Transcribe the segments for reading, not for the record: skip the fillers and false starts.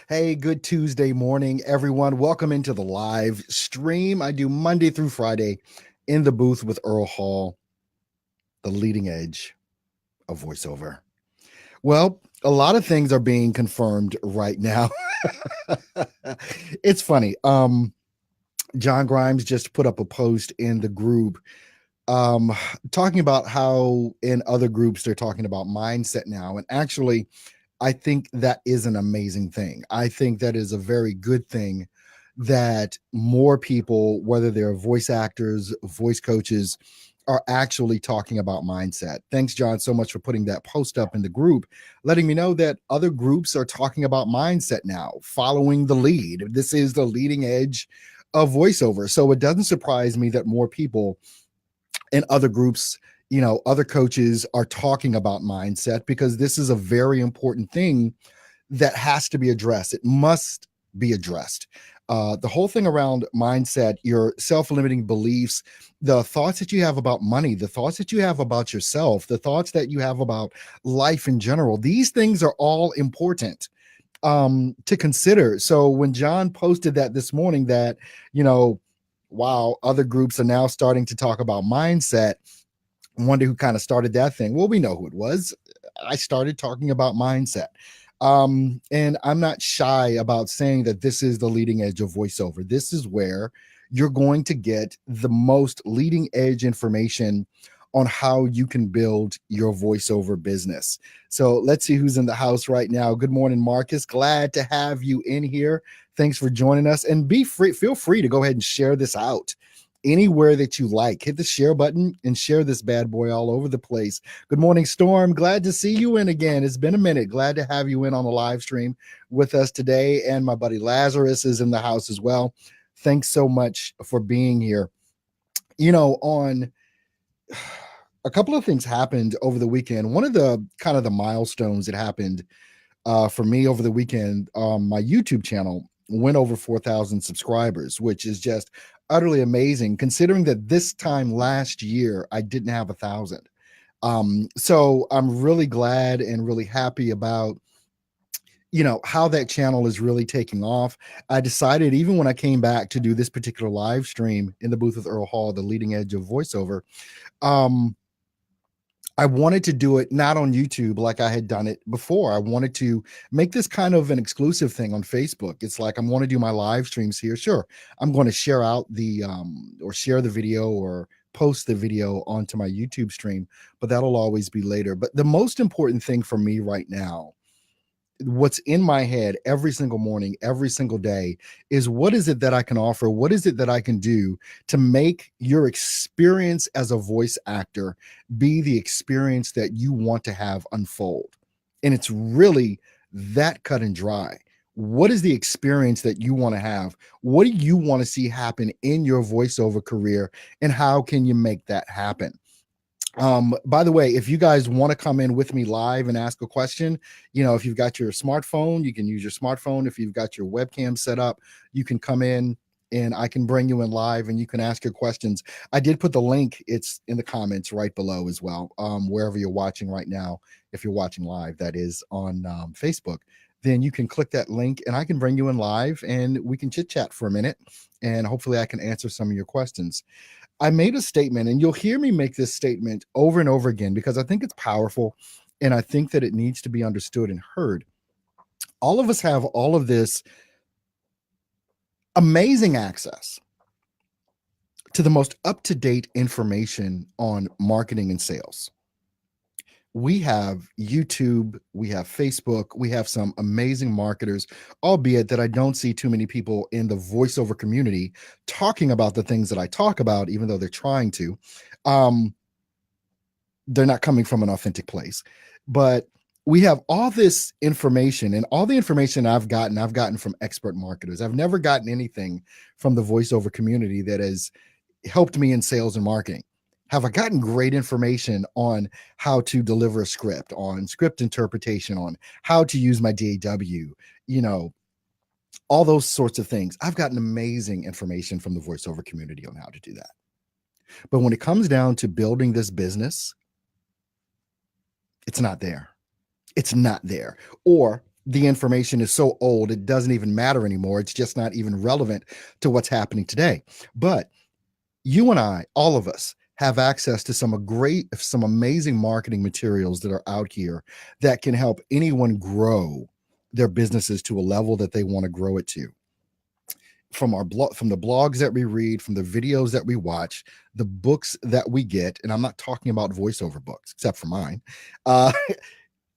Hey, good Tuesday morning, everyone. Welcome into the live stream. I do Monday through Friday in the booth with Earl Hall, the leading edge of voiceover. Well, a lot of things are being confirmed right now. It's funny. John Grimes just put up a post in the group um talking about how in other groups they're talking about mindset now. And actually, I think that is an amazing thing. I think that is a very good thing that more people, whether they're voice actors, voice coaches, are actually talking about mindset. Thanks, John, so much for putting that post up in the group, letting me know that other groups are talking about mindset now, following the lead. This is the leading edge of voiceover. So it doesn't surprise me that more people in other groups, other coaches are talking about mindset because this is a very important thing that has to be addressed. It must be addressed. The whole thing around mindset, your self limiting beliefs, the thoughts that you have about money, the thoughts that you have about yourself, the thoughts that you have about life in general, these things are all important to consider. So when John posted that this morning, that, you know, wow, other groups are now starting to talk about mindset. I wonder who kind of started that thing. Well, we know who it was. I started talking about mindset. And I'm not shy about saying that this is the leading edge of voiceover. This is where you're going to get the most leading edge information on how you can build your voiceover business. So let's see who's in the house right now. Good morning, Marcus. Glad to have you in here. Thanks for joining us. And feel free to go ahead and share this out anywhere that you like. Hit the share button and share this bad boy all over the place. Good morning, Storm. Glad to see you in again. It's been a minute. Glad to have you in on the live stream with us today. And my buddy Lazarus is in the house as well. Thanks so much for being here. On a couple of things happened over the weekend. One of the kind of the milestones that happened for me over the weekend, my YouTube channel went over 4,000 subscribers, which is just utterly amazing considering that this time last year I didn't have 1,000. So I'm really glad and really happy about how that channel is really taking off. I decided, even when I came back to do this particular live stream in the booth with Earl Hall, the leading edge of voiceover, um, I wanted to do it not on YouTube like I had done it before. I wanted to make this kind of an exclusive thing on Facebook. It's like, I'm going to do my live streams here. Sure, I'm going to share out the or share the video or post the video onto my YouTube stream, but that'll always be later. But the most important thing for me right now, what's in my head every single morning, every single day, is what is it that I can offer? What is it that I can do to make your experience as a voice actor be the experience that you want to have unfold? And it's really that cut and dry. What is the experience that you want to have? What do you want to see happen in your voiceover career? And how can you make that happen? By the way, if you guys want to come in with me live and ask a question, if you've got your smartphone, you can use your smartphone. If you've got your webcam set up, you can come in and I can bring you in live and you can ask your questions. I did put the link. It's in the comments right below as well. Wherever you're watching right now, if you're watching live, that is on Facebook, then you can click that link and I can bring you in live and we can chit chat for a minute and hopefully I can answer some of your questions. I made a statement, and you'll hear me make this statement over and over again because I think it's powerful and I think that it needs to be understood and heard. All of us have all of this amazing access to the most up-to-date information on marketing and sales. We have YouTube, we have Facebook, we have some amazing marketers, albeit that I don't see too many people in the voiceover community talking about the things that I talk about, even though they're trying to. They're not coming from an authentic place. But we have all this information, and all the information I've gotten from expert marketers. I've never gotten anything from the voiceover community that has helped me in sales and marketing. Have I gotten great information on how to deliver a script, on script interpretation, on how to use my DAW, all those sorts of things? I've gotten amazing information from the voiceover community on how to do that. But when it comes down to building this business, it's not there. It's not there. Or the information is so old, it doesn't even matter anymore. It's just not even relevant to what's happening today. But you and I, all of us, have access to some amazing marketing materials that are out here that can help anyone grow their businesses to a level that they want to grow it to. From the blogs that we read, from the videos that we watch, the books that we get, and I'm not talking about voiceover books, except for mine. Uh,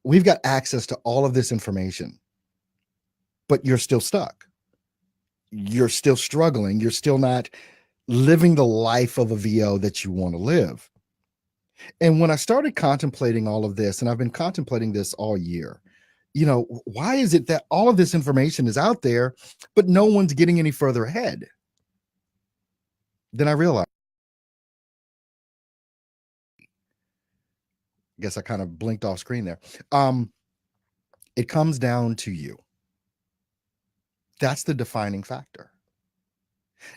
we've got access to all of this information, but you're still stuck. You're still struggling. You're still not living the life of a VO that you want to live. And when I started contemplating all of this, and I've been contemplating this all year, why is it that all of this information is out there, but no one's getting any further ahead? Then I realized, I guess I kind of blinked off screen there. It comes down to you. That's the defining factor.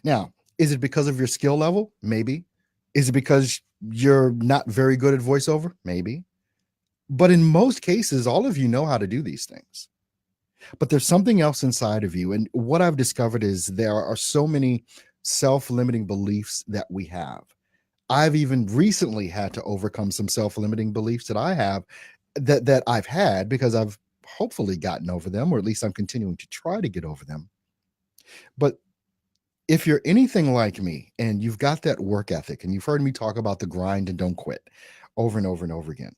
Now, is it because of your skill level? Maybe. Is it because you're not very good at voiceover? Maybe. But in most cases, all of you know how to do these things. But there's something else inside of you. And what I've discovered is there are so many self-limiting beliefs that we have. I've even recently had to overcome some self-limiting beliefs that I have that I've had because I've hopefully gotten over them, or at least I'm continuing to try to get over them. But if you're anything like me and you've got that work ethic, and you've heard me talk about the grind and don't quit over and over and over again,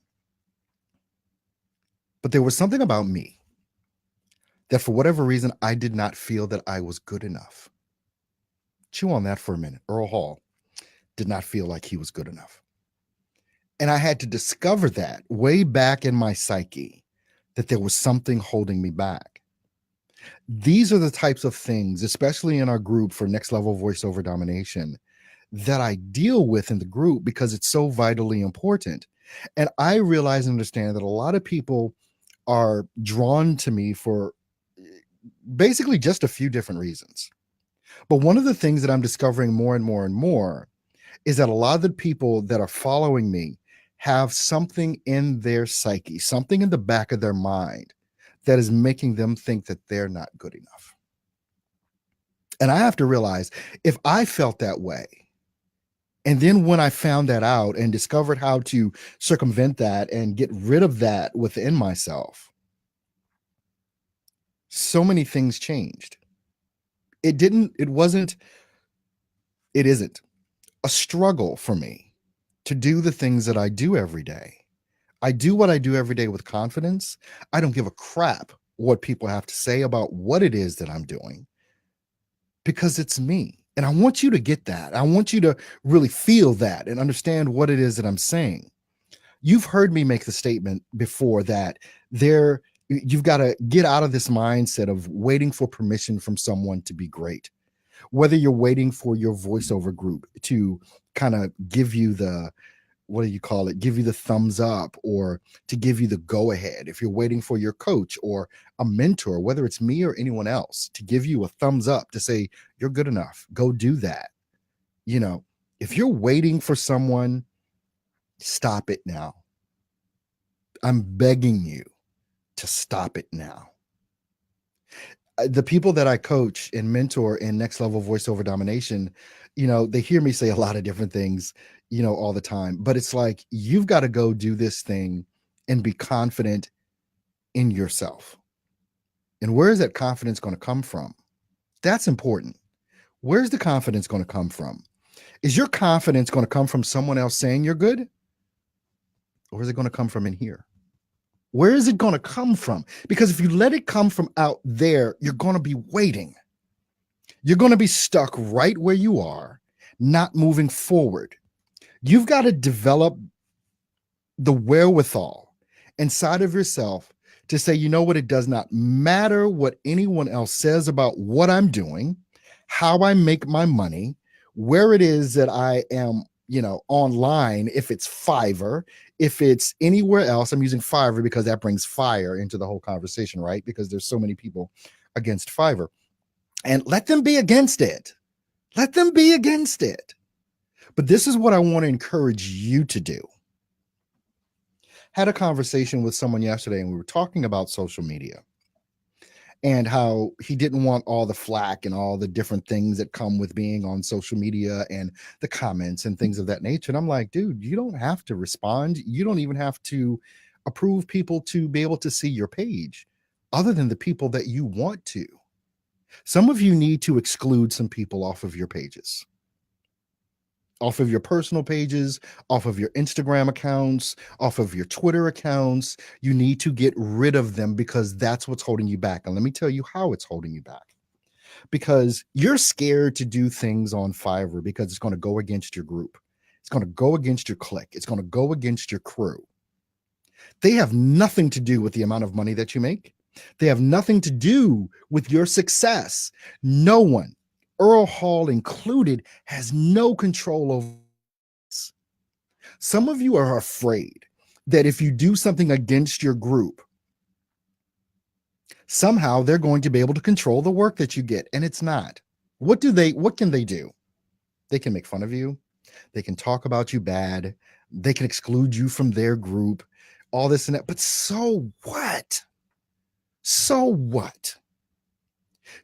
but there was something about me that for whatever reason, I did not feel that I was good enough. Chew on that for a minute. Earl Hall did not feel like he was good enough. And I had to discover that way back in my psyche, that there was something holding me back. These are the types of things, especially in our group for Next Level Voiceover Domination, that I deal with in the group because it's so vitally important. And I realize and understand that a lot of people are drawn to me for basically just a few different reasons. But one of the things that I'm discovering more and more and more is that a lot of the people that are following me have something in their psyche, something in the back of their mind that is making them think that they're not good enough. And I have to realize, if I felt that way, and then when I found that out and discovered how to circumvent that and get rid of that within myself, so many things changed. It isn't a struggle for me to do the things that I do every day. I do what I do every day with confidence. I don't give a crap what people have to say about what it is that I'm doing, because it's me. And I want you to get that. I want you to really feel that and understand what it is that I'm saying. You've heard me make the statement before that you've got to get out of this mindset of waiting for permission from someone to be great. Whether you're waiting for your voiceover group to kind of give you the, what do you call it, give you the thumbs up, or to give you the go ahead. If you're waiting for your coach or a mentor, whether it's me or anyone else, to give you a thumbs up to say, you're good enough, go do that. If you're waiting for someone, stop it now. I'm begging you to stop it now. The people that I coach and mentor in Next Level Voiceover Domination, they hear me say a lot of different things, all the time, but it's like, you've got to go do this thing and be confident in yourself. And where is that confidence going to come from? That's important. Where's the confidence going to come from? Is your confidence going to come from someone else saying you're good? Or is it going to come from in here? Where is it going to come from? Because if you let it come from out there, you're going to be waiting. You're going to be stuck right where you are, not moving forward. You've got to develop the wherewithal inside of yourself to say, you know what, it does not matter what anyone else says about what I'm doing, how I make my money, where it is that I am, online, if it's Fiverr, if it's anywhere else. I'm using Fiverr because that brings fire into the whole conversation, right? Because there's so many people against Fiverr. And let them be against it. Let them be against it. But this is what I want to encourage you to do. Had a conversation with someone yesterday, and we were talking about social media. and how he didn't want all the flack and all the different things that come with being on social media and the comments and things of that nature. And I'm like, dude, you don't have to respond. You don't even have to approve people to be able to see your page, other than the people that you want to. Some of you need to exclude some people off of your pages, off of your personal pages, off of your Instagram accounts, off of your Twitter accounts. You need to get rid of them, because that's what's holding you back. And let me tell you how it's holding you back. Because you're scared to do things on Fiverr because it's going to go against your group. It's going to go against your clique. It's going to go against your crew. They have nothing to do with the amount of money that you make. They have nothing to do with your success. No one, Earl Hall included, has no control over this. Some of you are afraid that if you do something against your group, somehow they're going to be able to control the work that you get, and it's not. What can they do? They can make fun of you. They can talk about you bad. They can exclude you from their group, all this and that. But so what? So what?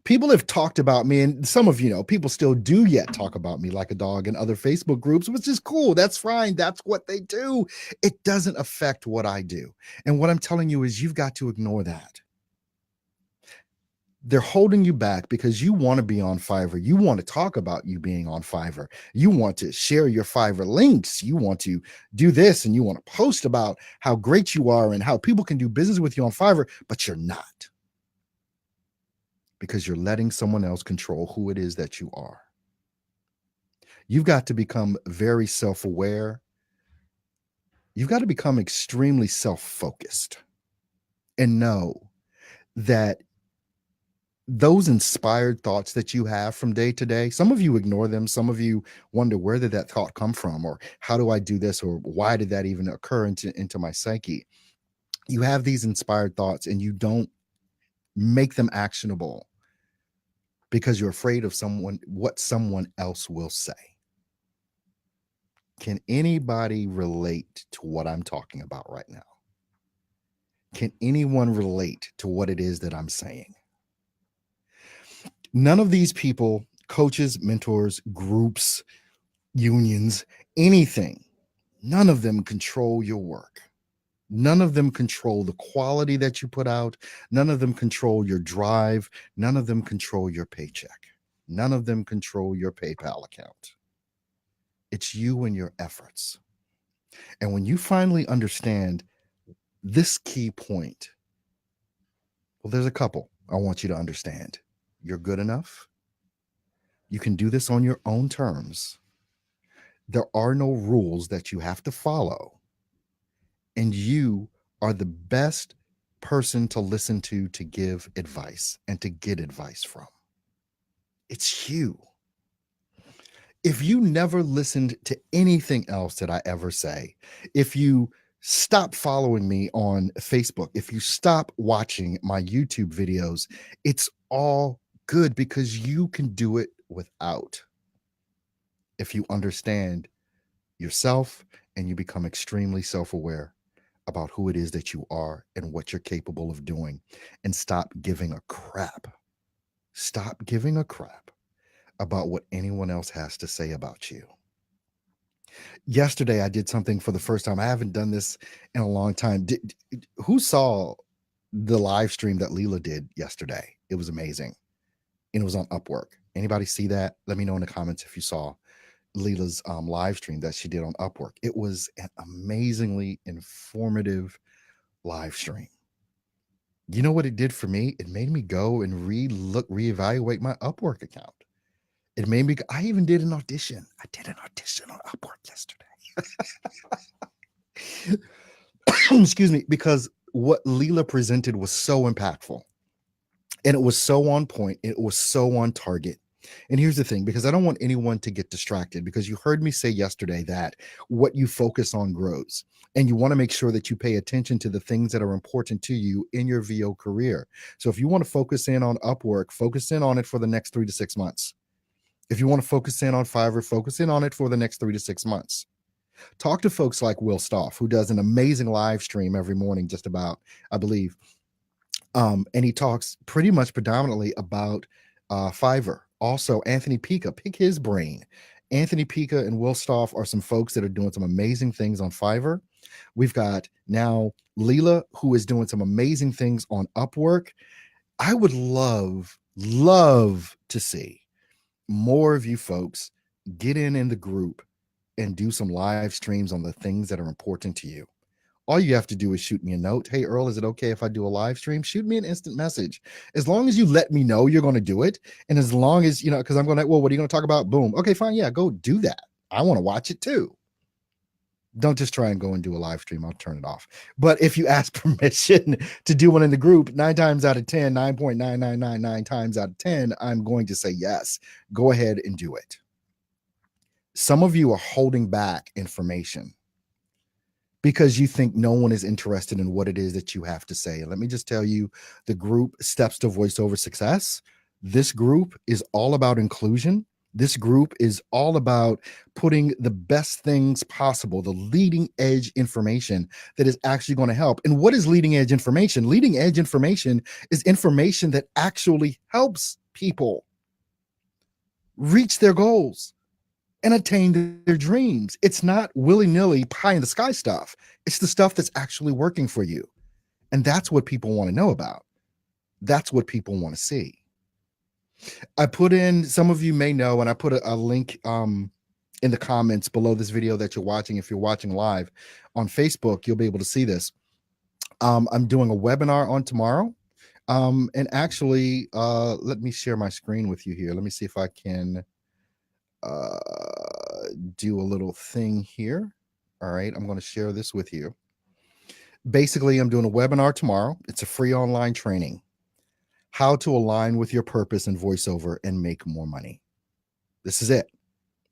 People have talked about me, and some of you know, people still do yet talk about me like a dog in other Facebook groups, which is cool. That's fine. That's what they do. It doesn't affect what I do. And what I'm telling you is, you've got to ignore that. They're holding you back because you want to be on Fiverr. You want to talk about you being on Fiverr. You want to share your Fiverr links. You want to do this, and you want to post about how great you are and how people can do business with you on Fiverr, but you're not, because you're letting someone else control who it is that you are. You've got to become very self-aware. You've got to become extremely self-focused and know that those inspired thoughts that you have from day to day, some of you ignore them. Some of you wonder, where did that thought come from? Or how do I do this? Or why did that even occur into my psyche? You have these inspired thoughts and you don't make them actionable because you're afraid of what someone else will say. Can anybody relate to what I'm talking about right now? Can anyone relate to what it is that I'm saying? None of these people, coaches, mentors, groups, unions, anything, none of them control your work. None of them control the quality that you put out. None of them control your drive. None of them control your paycheck. None of them control your PayPal account. It's you and your efforts. And when you finally understand this key point, well, there's a couple I want you to understand. You're good enough. You can do this on your own terms. There are no rules that you have to follow. And you are the best person to listen to give advice and to get advice from. It's you. If you never listened to anything else that I ever say, if you stop following me on Facebook, if you stop watching my YouTube videos, it's all good, because you can do it without. If you understand yourself and you become extremely self-aware about who it is that you are and what you're capable of doing, and stop giving a crap. Stop giving a crap about what anyone else has to say about you. Yesterday, I did something for the first time. I haven't done this in a long time. Who saw the live stream that Leela did yesterday? It was amazing. And it was on Upwork. Anybody see that? Let me know in the comments if you saw Leela's live stream that she did on Upwork. It was an amazingly informative live stream. You know what it did for me? It made me go and reevaluate my Upwork account. It made me, I even did an audition. I did an audition on Upwork yesterday. Excuse me, because what Leela presented was so impactful. And it was so on point. It was so on target. And here's the thing, because I don't want anyone to get distracted, because you heard me say yesterday that what you focus on grows. And you want to make sure that you pay attention to the things that are important to you in your VO career. So if you want to focus in on Upwork, focus in on it for the next 3 to 6 months. If you want to focus in on Fiverr, focus in on it for the next 3 to 6 months. Talk to folks like Will Stoff, who does an amazing live stream every morning, just about, I believe, And he talks pretty much predominantly about Fiverr. Also, Anthony Pica, pick his brain. Anthony Pica and Will Stoff are some folks that are doing some amazing things on Fiverr. We've got now Leela, who is doing some amazing things on Upwork. I would love to see more of you folks get in the group and do some live streams on the things that are important to you. All you have to do is shoot me a note. Hey, Earl, is it okay if I do a live stream? Shoot me an instant message. As long as you let me know you're going to do it. And as long as, because I'm going to, well, what are you going to talk about? Boom. Okay, fine. Yeah, go do that. I want to watch it too. Don't just try and go and do a live stream. I'll turn it off. But if you ask permission to do one in the group, 9 times out of 10, 9.9999 times out of 10, I'm going to say yes. Go ahead and do it. Some of you are holding back information because you think no one is interested in what it is that you have to say. And let me just tell you, the group Steps to Voiceover Success, this group is all about inclusion. This group is all about putting the best things possible, the leading edge information that is actually going to help. And what is leading edge information? Leading edge information is information that actually helps people reach their goals and attain their dreams. It's not willy-nilly pie in the sky stuff. It's the stuff that's actually working for you. And that's what people want to know about. That's what people want to see. I put in, some of you may know, and I put a link in the comments below this video that you're watching. If you're watching live on Facebook, you'll be able to see this. I'm doing a webinar on tomorrow. And actually, let me share my screen with you here. Let me see if I can do a little thing here. All right, I'm going to share this with you. Basically, I'm doing a webinar tomorrow. It's a free online training. How to align with your purpose in voiceover and make more money. This is it.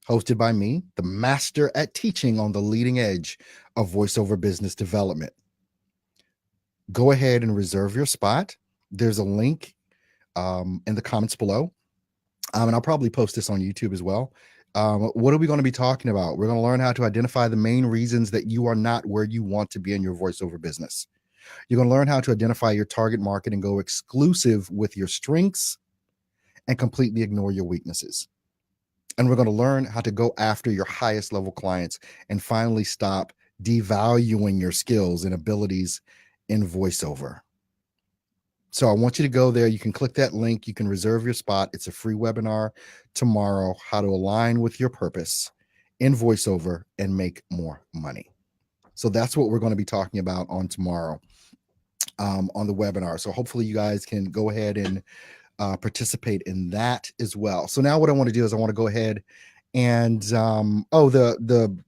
Hosted by me, the master at teaching on the leading edge of voiceover business development. Go ahead and reserve your spot. There's a link in the comments below. And I'll probably post this on YouTube as well. What are we going to be talking about? We're going to learn how to identify the main reasons that you are not where you want to be in your voiceover business. You're going to learn how to identify your target market and go exclusive with your strengths and completely ignore your weaknesses. And we're going to learn how to go after your highest level clients and finally stop devaluing your skills and abilities in voiceover. So I want you to go there. You can click that link. You can reserve your spot. It's a free webinar tomorrow, how to align with your purpose in voiceover and make more money. So that's what we're going to be talking about on tomorrow on the webinar. So hopefully you guys can go ahead and participate in that as well. So now what I want to do is I want to go ahead and the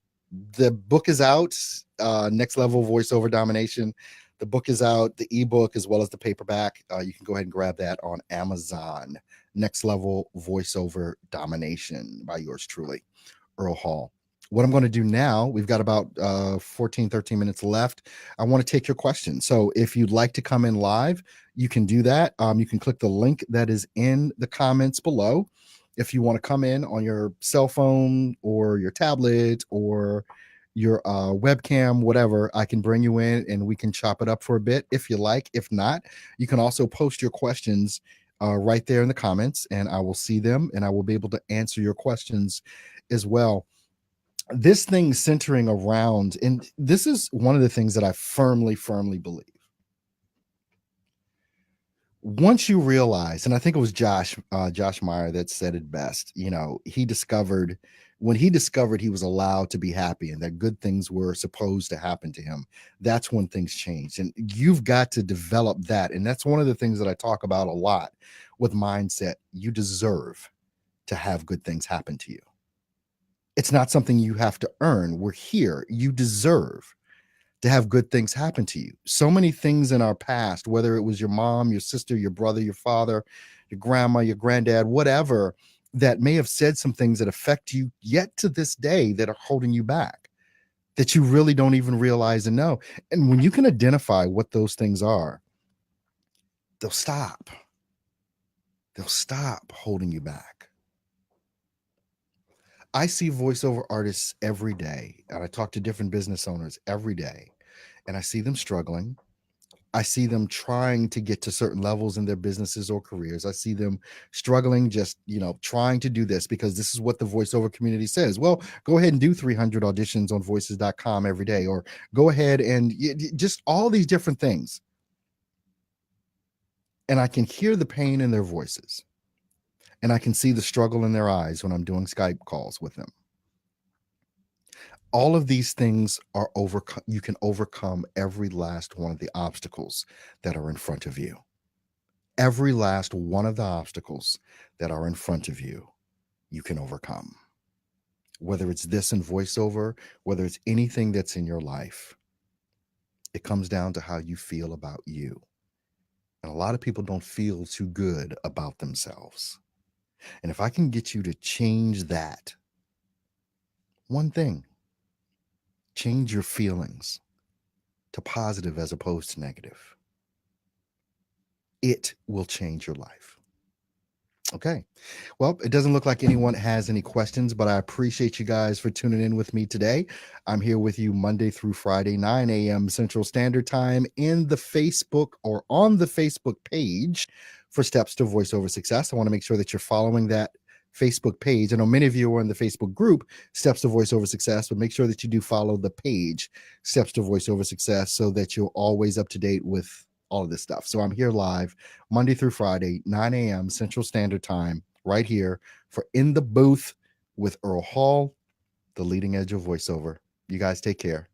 book is out, Next Level Voiceover Domination. The book is out, the ebook as well as the paperback. You can go ahead and grab that on Amazon. Next Level Voiceover Domination by yours truly, Earl Hall. What I'm going to do now, we've got about 13 minutes left. I want to take your questions. So if you'd like to come in live, you can do that. You can click the link that is in the comments below. If you want to come in on your cell phone or your tablet or your webcam, whatever, I can bring you in and we can chop it up for a bit if you like. If not, you can also post your questions right there in the comments and I will see them and I will be able to answer your questions as well. This thing centering around, and this is one of the things that I firmly believe. Once you realize, and I think it was Josh Meyer that said it best, when he discovered he was allowed to be happy and that good things were supposed to happen to him, that's when things changed. And you've got to develop that. And that's one of the things that I talk about a lot with mindset. You deserve to have good things happen to you. It's not something you have to earn. We're here. You deserve to have good things happen to you. So many things in our past, whether it was your mom, your sister, your brother, your father, your grandma, your granddad, whatever, that may have said some things that affect you yet to this day that are holding you back, that you really don't even realize and know. And when you can identify what those things are, they'll stop. They'll stop holding you back. I see voiceover artists every day, and I talk to different business owners every day, and I see them struggling. I see them trying to get to certain levels in their businesses or careers. I see them struggling, just, trying to do this because this is what the voiceover community says. Well, go ahead and do 300 auditions on voices.com every day, or go ahead and just all these different things. And I can hear the pain in their voices, and I can see the struggle in their eyes when I'm doing Skype calls with them. All of these things are overcome. You can overcome every last one of the obstacles that are in front of you. Every last one of the obstacles that are in front of you, you can overcome. Whether it's this in voiceover, whether it's anything that's in your life, it comes down to how you feel about you. And a lot of people don't feel too good about themselves. And if I can get you to change that, one thing, change your feelings to positive as opposed to negative, it will change your life. Okay. Well, it doesn't look like anyone has any questions, but I appreciate you guys for tuning in with me today. I'm here with you Monday through Friday, 9 a.m. Central Standard Time in the Facebook or on the Facebook page for Steps to Voiceover Success. I want to make sure that you're following that Facebook page. I know many of you are in the Facebook group, Steps to Voiceover Success, but make sure that you do follow the page, Steps to Voiceover Success, so that you're always up to date with all of this stuff. So I'm here live Monday through Friday, 9 a.m. Central Standard Time, right here for In the Booth with Earl Hall, the leading edge of voiceover. You guys take care.